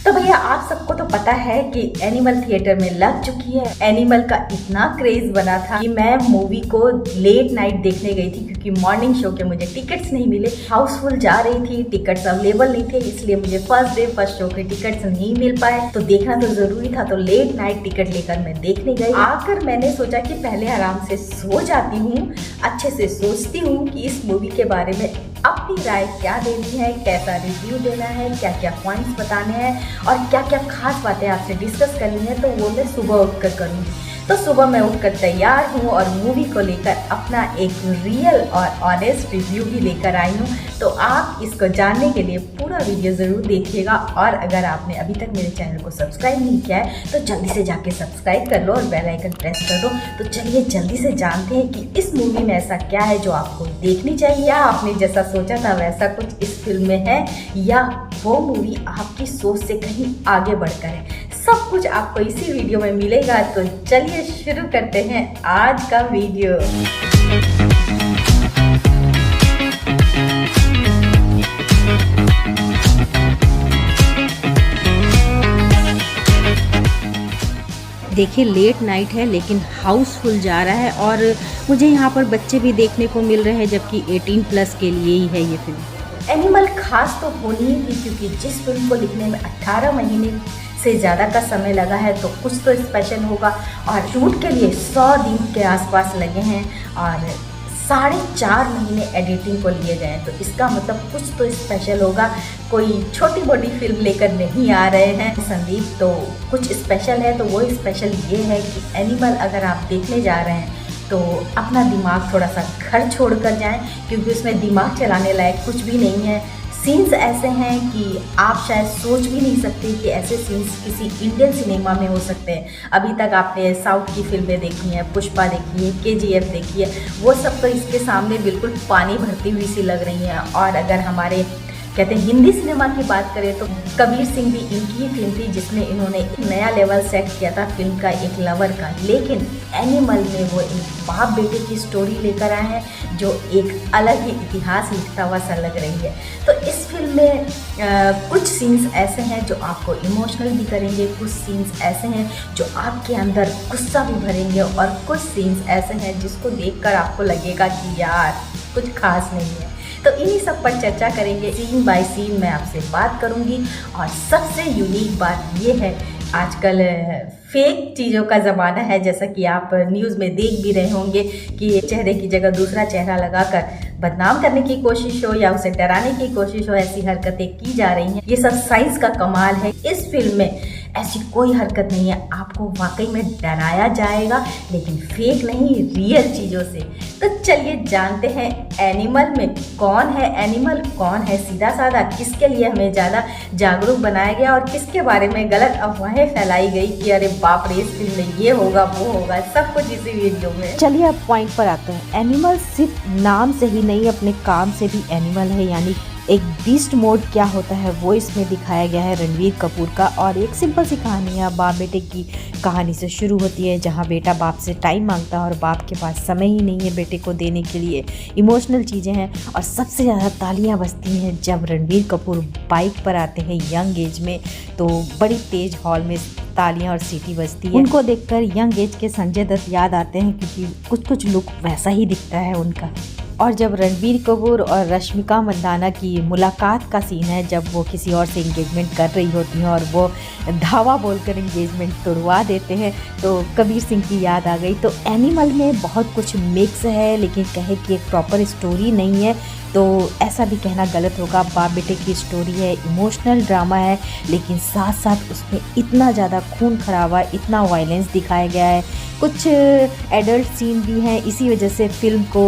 तो भैया आप सबको तो पता है कि एनिमल थिएटर में लग चुकी है। एनिमल का इतना क्रेज बना था कि मैं मूवी को लेट नाइट देखने गई थी, क्योंकि मॉर्निंग शो के मुझे टिकट्स नहीं मिले। हाउसफुल जा रही थी, टिकट्स अवेलेबल नहीं थे, इसलिए मुझे फर्स्ट डे फर्स्ट शो के टिकट्स नहीं मिल पाए। तो देखना तो जरूरी था, तो लेट नाइट टिकट लेकर मैं देखने गई। आकर मैंने सोचा कि पहले आराम से सो जाती हूँ, अच्छे से सोचती हूँ कि इस मूवी के बारे में अपनी राय क्या देनी है, कैसा रिव्यू देना है, क्या क्या पॉइंट्स बताने हैं और क्या क्या खास बातें आपसे डिस्कस करनी है। तो वो मैं सुबह उठकर करूँगी। तो सुबह मैं उठकर तैयार हूँ और मूवी को लेकर अपना एक रियल और ऑनेस्ट रिव्यू भी लेकर आई हूँ। तो आप इसको जानने के लिए पूरा वीडियो ज़रूर देखिएगा। और अगर आपने अभी तक मेरे चैनल को सब्सक्राइब नहीं किया है तो जल्दी से जाके सब्सक्राइब कर लो और बेल आइकन प्रेस कर दो। तो चलिए जल्दी से जानते हैं कि इस मूवी में ऐसा क्या है जो आपको देखनी चाहिए, या आपने जैसा सोचा था वैसा कुछ इस फिल्म में है, या वो मूवी आपकी सोच से कहीं आगे बढ़कर है। सब कुछ आपको इसी वीडियो में मिलेगा। तो चलिए शुरू करते हैं आज का वीडियो। देखिए लेट नाइट है लेकिन हाउसफुल जा रहा है और मुझे यहाँ पर बच्चे भी देखने को मिल रहे हैं, जबकि 18+ के लिए ही है ये फिल्म। एनिमल खास तो होनी ही थी, क्योंकि जिस फिल्म को लिखने में 18 महीने से ज़्यादा का समय लगा है तो कुछ तो स्पेशल होगा। और शूट के लिए 100 दिन के आसपास लगे हैं और 4.5 महीने एडिटिंग को लिए गए, तो इसका मतलब कुछ तो स्पेशल होगा। कोई छोटी मोटी फिल्म लेकर नहीं आ रहे हैं संदीप, तो कुछ स्पेशल है। तो वो स्पेशल ये है कि एनिमल अगर आप देखने जा रहे हैं तो अपना दिमाग थोड़ा सा घर छोड़ कर जाएँ, क्योंकि उसमें दिमाग चलाने लायक कुछ भी नहीं है। सीन्स ऐसे हैं कि आप शायद सोच भी नहीं सकते कि ऐसे सीन्स किसी इंडियन सिनेमा में हो सकते हैं। अभी तक आपने साउथ की फिल्में देखी हैं, पुष्पा देखी है, KGF देखी है, वो सब तो इसके सामने बिल्कुल पानी भरती हुई सी लग रही हैं। और अगर हमारे कहते हैं हिंदी सिनेमा की बात करें तो कबीर सिंह भी इनकी ही फिल्म थी, जिसमें इन्होंने एक नया लेवल सेट किया था फिल्म का, एक लवर का। लेकिन एनिमल में वो एक बाप बेटे की स्टोरी लेकर आए हैं जो एक अलग ही इतिहास लिखता हुआ सा लग रही है। तो इस फिल्म में कुछ सीन्स ऐसे हैं जो आपको इमोशनल भी करेंगे, कुछ सीन्स ऐसे हैं जो आपके अंदर गुस्सा भी भरेंगे, और कुछ सीन्स ऐसे हैं जिसको देखकर आपको लगेगा कि यार कुछ खास नहीं है। तो इन्हीं सब पर चर्चा करेंगे, सीन बाय सीन मैं आपसे बात करूंगी। और सबसे यूनिक बात ये है, आजकल फेक चीज़ों का ज़माना है, जैसा कि आप न्यूज़ में देख भी रहे होंगे कि चेहरे की जगह दूसरा चेहरा लगाकर बदनाम करने की कोशिश हो या उसे डराने की कोशिश हो, ऐसी हरकतें की जा रही हैं। ये सब साइंस का कमाल है। इस फिल्म में ऐसी कोई हरकत नहीं है, आपको वाकई में डराया जाएगा, लेकिन फेक नहीं, रियल चीज़ों से। तो चलिए जानते हैं एनिमल में कौन है, एनिमल कौन है, सीधा साधा किसके लिए हमें ज़्यादा जागरूक बनाया गया और किसके बारे में गलत अफवाहें फैलाई गई कि अरे बाप रे इस फिल्म में ये होगा वो होगा, सब कुछ इसी वीडियो में। चलिए अब पॉइंट पर आते हैं। एनिमल सिर्फ नाम से ही नहीं, अपने काम से भी एनिमल है, यानी एक बीस्ट मोड क्या होता है वो इसमें दिखाया गया है रणवीर कपूर का। और एक सिंपल सी कहानी है, बाप बेटे की कहानी से शुरू होती है, जहाँ बेटा बाप से टाइम मांगता है और बाप के पास समय ही नहीं है बेटे को देने के लिए। इमोशनल चीज़ें हैं और सबसे ज़्यादा तालियां बजती हैं जब रणवीर कपूर बाइक पर आते हैं यंग एज में, तो बड़ी तेज़ हॉल में तालियां और सीटी बजती है। उनको देखकर यंग एज के संजय दत्त याद आते हैं, क्योंकि कुछ लुक वैसा ही दिखता है उनका। और जब रणबीर कपूर और रश्मिका मंदाना की मुलाकात का सीन है, जब वो किसी और से इंगेजमेंट कर रही होती हैं और वो धावा बोलकर इंगेजमेंट तोड़वा देते हैं, तो कबीर सिंह की याद आ गई। तो एनिमल में बहुत कुछ मिक्स है, लेकिन कहे कि एक प्रॉपर स्टोरी नहीं है तो ऐसा भी कहना गलत होगा। बाप बेटे की स्टोरी है, इमोशनल ड्रामा है, लेकिन साथ साथ उसमें इतना ज़्यादा खून खराबा, इतना वायलेंस दिखाया गया है, कुछ एडल्ट सीन भी हैं। इसी वजह से फिल्म को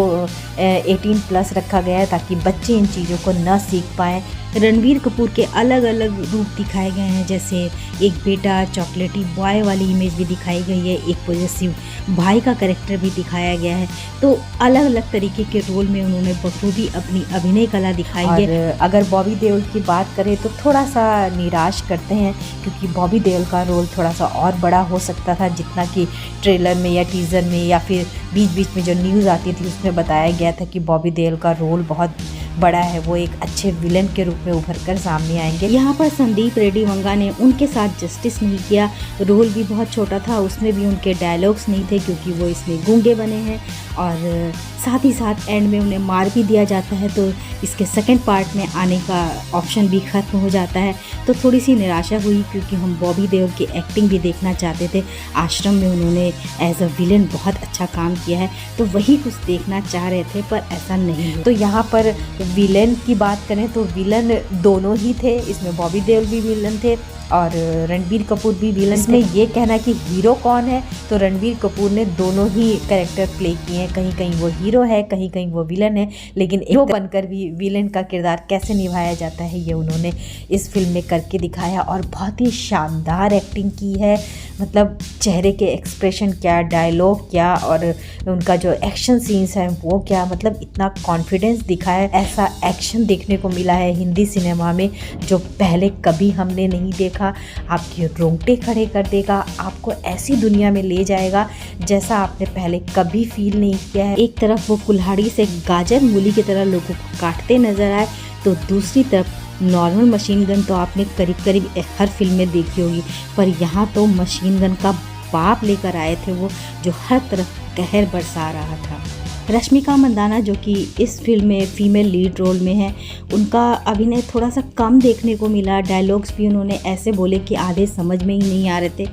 18+ रखा गया है, ताकि बच्चे इन चीज़ों को न सीख पाएँ। रणबीर कपूर के अलग अलग रूप दिखाए गए हैं, जैसे एक बेटा चॉकलेटी बॉय वाली इमेज भी दिखाई गई है, एक पॉजिटिव भाई का कैरेक्टर भी दिखाया गया है। तो अलग अलग तरीके के रोल में उन्होंने बखूबी अपनी अभिनय कला दिखाई है। अगर बॉबी देओल की बात करें तो थोड़ा सा निराश करते हैं, क्योंकि बॉबी देओल का रोल थोड़ा सा और बड़ा हो सकता था, जितना कि ट्रेलर में या टीज़र में या फिर बीच बीच में जो न्यूज़ आती थी उसमें बताया गया था कि बॉबी देओल का रोल बहुत बड़ा है वो एक अच्छे विलन के रूप में उभर कर सामने आएंगे। यहाँ पर संदीप रेड्डी वंगा ने उनके साथ जस्टिस नहीं किया, रोल भी बहुत छोटा था, उसमें भी उनके डायलॉग्स नहीं थे क्योंकि वो इसमें गूंगे बने हैं और साथ ही साथ एंड में उन्हें मार भी दिया जाता है, तो इसके सेकंड पार्ट में आने का ऑप्शन भी ख़त्म हो जाता है। तो थोड़ी सी निराशा हुई क्योंकि हम बॉबी देओल की एक्टिंग भी देखना चाहते थे। आश्रम में उन्होंने एज अ विलन बहुत अच्छा काम किया है, तो वही कुछ देखना चाह रहे थे पर ऐसा नहीं हुआ। तो यहाँ पर विलन की बात करें तो विलन दोनों ही थे, इसमें बॉबी देओल भी विलन थे और रणबीर कपूर भी विलन। इसमें ये कहना कि हीरो कौन है, तो रणबीर कपूर ने दोनों ही कैरेक्टर प्ले किए हैं, कहीं कहीं वो हीरो है, कहीं कहीं वो विलन है, लेकिन हीरो बनकर भी विलन का किरदार कैसे निभाया जाता है ये उन्होंने इस फिल्म में करके दिखाया और बहुत ही शानदार एक्टिंग की है। मतलब चेहरे के एक्सप्रेशन क्या, डायलॉग क्या और उनका जो एक्शन सीन्स हैं वो क्या, मतलब इतना कॉन्फिडेंस दिखाया, ऐसा एक्शन देखने को मिला है हिंदी सिनेमा में जो पहले कभी हमने नहीं देखा। आपके रोंगटे खड़े कर देगा, आपको ऐसी दुनिया में ले जाएगा जैसा आपने पहले कभी फील नहीं किया है। एक तरफ वो कुल्हाड़ी से गाजर मूली की तरह लोगों को काटते नजर आए, तो दूसरी तरफ नॉर्मल मशीन गन तो आपने करीब करीब हर फिल्म में देखी होगी, पर यहाँ तो मशीन गन का बाप लेकर आए थे वो, जो हर तरफ कहर बरसा रहा था। रश्मिका मंदाना जो कि इस फिल्म में फीमेल लीड रोल में है, उनका अभिनय थोड़ा सा कम देखने को मिला। डायलॉग्स भी उन्होंने ऐसे बोले कि आधे समझ में ही नहीं आ रहे थे,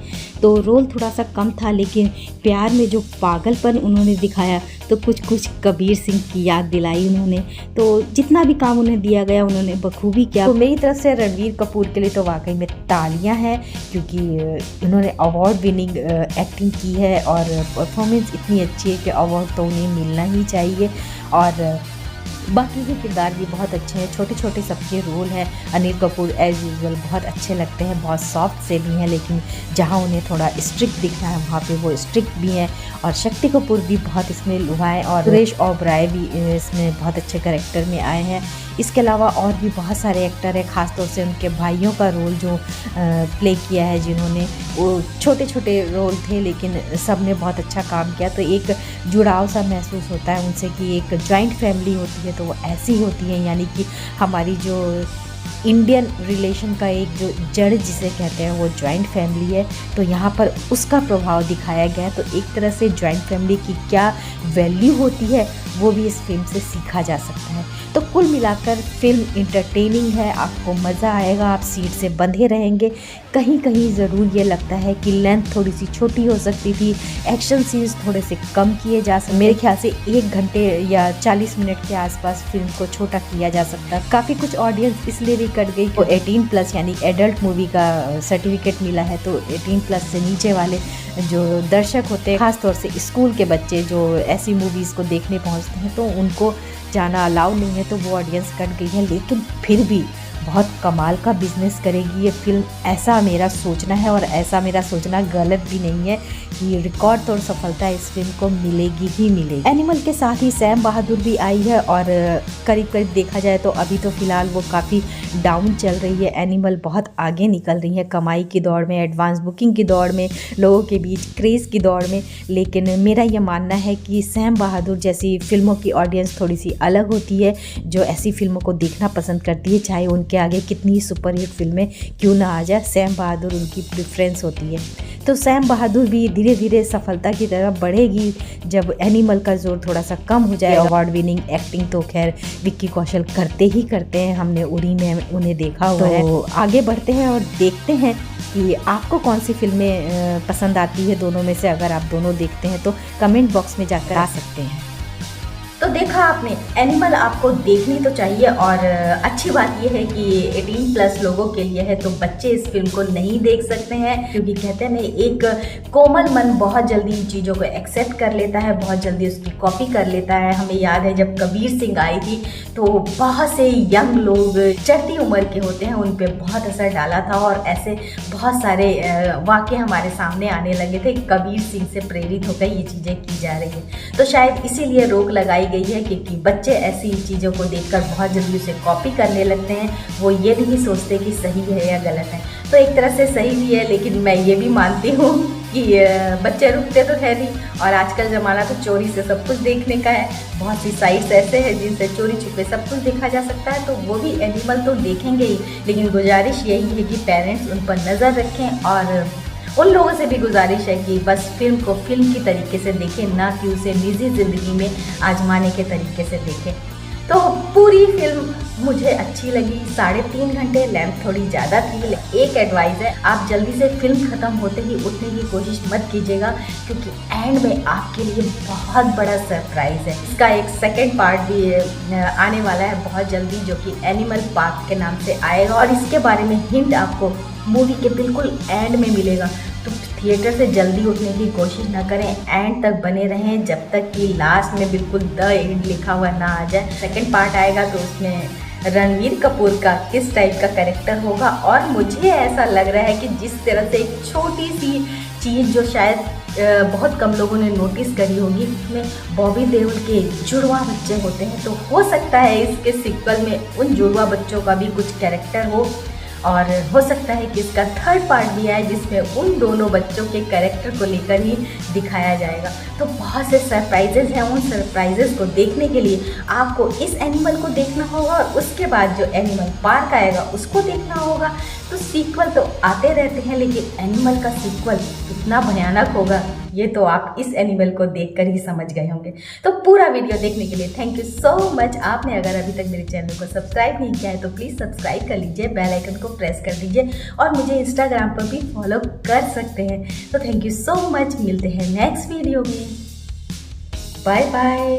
तो रोल थोड़ा सा कम था, लेकिन प्यार में जो पागलपन उन्होंने दिखाया तो कुछ कुछ कबीर सिंह की याद दिलाई उन्होंने। तो जितना भी काम उन्हें दिया गया उन्होंने बखूबी किया। तो मेरी तरफ से रणबीर कपूर के लिए तो वाकई में तालियां हैं, क्योंकि उन्होंने अवार्ड विनिंग एक्टिंग की है और परफॉर्मेंस इतनी अच्छी है कि अवार्ड तो उन्हें मिलना ही चाहिए। और बाकी के किरदार भी बहुत अच्छे हैं, छोटे छोटे सबके रोल हैं। अनिल कपूर एज यूजुअल बहुत अच्छे लगते हैं, बहुत सॉफ्ट से भी हैं, लेकिन जहाँ उन्हें थोड़ा स्ट्रिक्ट दिखना है वहाँ पे वो स्ट्रिक्ट भी हैं। और शक्ति कपूर भी बहुत इसमें लुभाए और सुरेश ओबराय भी इसमें बहुत अच्छे कैरेक्टर में आए हैं। इसके अलावा और भी बहुत सारे एक्टर हैं, ख़ासतौर से उनके भाइयों का रोल जो प्ले किया है जिन्होंने, वो छोटे छोटे रोल थे लेकिन सब ने बहुत अच्छा काम किया। तो एक जुड़ाव सा महसूस होता है उनसे कि एक जॉइंट फैमिली होती है तो वो ऐसी होती है, यानी कि हमारी जो इंडियन रिलेशन का एक जो जड़ जिसे कहते हैं वो जॉइंट फैमिली है। तो यहाँ पर उसका प्रभाव दिखाया गया है। तो एक तरह से जॉइंट फैमिली की क्या वैल्यू होती है वो भी इस फिल्म से सीखा जा सकता है। तो कुल मिलाकर फिल्म इंटरटेनिंग है, आपको मज़ा आएगा, आप सीट से बंधे रहेंगे। कहीं कहीं ज़रूर ये लगता है कि लेंथ थोड़ी सी छोटी हो सकती थी, एक्शन सीन्स थोड़े से कम किए जा सकते। मेरे ख्याल से 1 घंटे या 40 मिनट के आसपास फिल्म को छोटा किया जा सकता। काफ़ी कुछ ऑडियंस इसलिए भी कट गई, तो 18+ यानी एडल्ट मूवी का सर्टिफिकेट मिला है, तो 18+ से नीचे वाले जो दर्शक होते हैं, ख़ासतौर से स्कूल के बच्चे जो ऐसी मूवीज़ को देखने पहुँचते हैं, तो उनको जाना अलाउ नहीं है, तो वो ऑडियंस कट गई है। लेकिन फिर भी बहुत कमाल का बिजनेस करेगी ये फिल्म, ऐसा मेरा सोचना है। और ऐसा मेरा सोचना गलत भी नहीं है कि रिकॉर्ड तोड़ सफलता इस फिल्म को मिलेगी ही मिलेगी। एनिमल के साथ ही सैम बहादुर भी आई है और करीब करीब देखा जाए तो अभी तो फ़िलहाल वो काफ़ी डाउन चल रही है। एनिमल बहुत आगे निकल रही है कमाई की दौड़ में, एडवांस बुकिंग की दौड़ में, लोगों के बीच क्रेज़ की दौड़ में। लेकिन मेरा ये मानना है कि सैम बहादुर जैसी फिल्मों की ऑडियंस थोड़ी सी अलग होती है, जो ऐसी फिल्मों को देखना पसंद करती है, चाहे उनके आगे कितनी सुपरहिट फिल्में क्यों ना आ जाए, सैम बहादुर उनकी प्रेफरेंस होती है। तो सैम बहादुर भी धीरे धीरे सफलता की तरफ बढ़ेगी जब एनिमल का जोर थोड़ा सा कम हो जाए। अवार्ड विनिंग एक्टिंग तो खैर विक्की कौशल करते ही करते हैं, हमने उड़ी में उन्हें देखा हुआ है। तो आगे बढ़ते हैं और देखते हैं कि आपको कौन सी फिल्में पसंद आती है दोनों में से। अगर आप दोनों देखते हैं तो कमेंट बॉक्स में जाकर आ सकते हैं। तो देखा आपने, एनिमल आपको देखनी तो चाहिए। और अच्छी बात यह है कि 18+ लोगों के लिए है, तो बच्चे इस फिल्म को नहीं देख सकते हैं, क्योंकि कहते हैं एक कोमल मन बहुत जल्दी इन चीज़ों को एक्सेप्ट कर लेता है, बहुत जल्दी उसकी कॉपी कर लेता है। हमें याद है जब कबीर सिंह आई थी तो बहुत से यंग लोग चढ़ती उम्र के होते हैं, उन पर बहुत असर डाला था और ऐसे बहुत सारे वाक़े हमारे सामने आने लगे थे। कबीर सिंह से प्रेरित होकर ये चीज़ें की जा रही हैं, तो शायद इसीलिए रोक लगाई गई है, क्योंकि बच्चे ऐसी चीज़ों को देखकर बहुत जल्दी उसे कॉपी करने लगते हैं। वो ये नहीं सोचते कि सही है या गलत है। तो एक तरह से सही भी है, लेकिन मैं ये भी मानती हूँ कि बच्चे रुकते तो है नहीं, और आजकल ज़माना तो चोरी से सब कुछ देखने का है। बहुत सी साइट्स ऐसे हैं जिनसे चोरी छुपे सब कुछ देखा जा सकता है, तो वो भी एनिमल तो देखेंगे ही, लेकिन गुजारिश यही है कि पेरेंट्स उन पर नज़र रखें, और उन लोगों से भी गुजारिश है कि बस फिल्म को फिल्म की तरीके से देखें, ना कि उसे निजी ज़िंदगी में आजमाने के तरीके से देखें। तो पूरी फिल्म मुझे अच्छी लगी। 3.5 घंटे लेंथ थोड़ी ज़्यादा थी। एक एडवाइस है, आप जल्दी से फिल्म ख़त्म होते ही उठने की कोशिश मत कीजिएगा, क्योंकि एंड में आपके लिए बहुत बड़ा सरप्राइज़ है। इसका एक सेकंड पार्ट भी आने वाला है बहुत जल्दी, जो कि एनिमल पार्क के नाम से आएगा, और इसके बारे में हिंट आपको मूवी के बिल्कुल एंड में मिलेगा। तो थिएटर से जल्दी उठने की कोशिश ना करें, एंड तक बने रहें जब तक कि लास्ट में बिल्कुल द एंड लिखा हुआ ना आ जाए। सेकंड पार्ट आएगा तो उसमें रणवीर कपूर का किस टाइप का कैरेक्टर होगा, और मुझे ऐसा लग रहा है कि जिस तरह से एक छोटी सी चीज़ जो शायद बहुत कम लोगों ने नोटिस करी होगी, उसमें बॉबी देओल के जुड़वा बच्चे होते हैं, तो हो सकता है इसके सीक्वल में उन जुड़वा बच्चों का भी कुछ कैरेक्टर हो, और हो सकता है कि इसका थर्ड पार्ट भी आए जिसमें उन दोनों बच्चों के कैरेक्टर को लेकर ही दिखाया जाएगा। तो बहुत से सरप्राइजेज हैं, उन सरप्राइजेज को देखने के लिए आपको इस एनिमल को देखना होगा, और उसके बाद जो एनिमल पार्क आएगा उसको देखना होगा। तो सीक्वल तो आते रहते हैं, लेकिन एनिमल का सीक्वल कितना भयानक होगा ये तो आप इस एनिमल को देखकर ही समझ गए होंगे। तो पूरा वीडियो देखने के लिए थैंक यू सो मच। आपने अगर अभी तक मेरे चैनल को सब्सक्राइब नहीं किया है तो प्लीज़ सब्सक्राइब कर लीजिए, बेल आइकन को प्रेस कर दीजिए, और मुझे इंस्टाग्राम पर भी फॉलो कर सकते हैं। तो थैंक यू सो मच, मिलते हैं नेक्स्ट वीडियो में। Bye bye.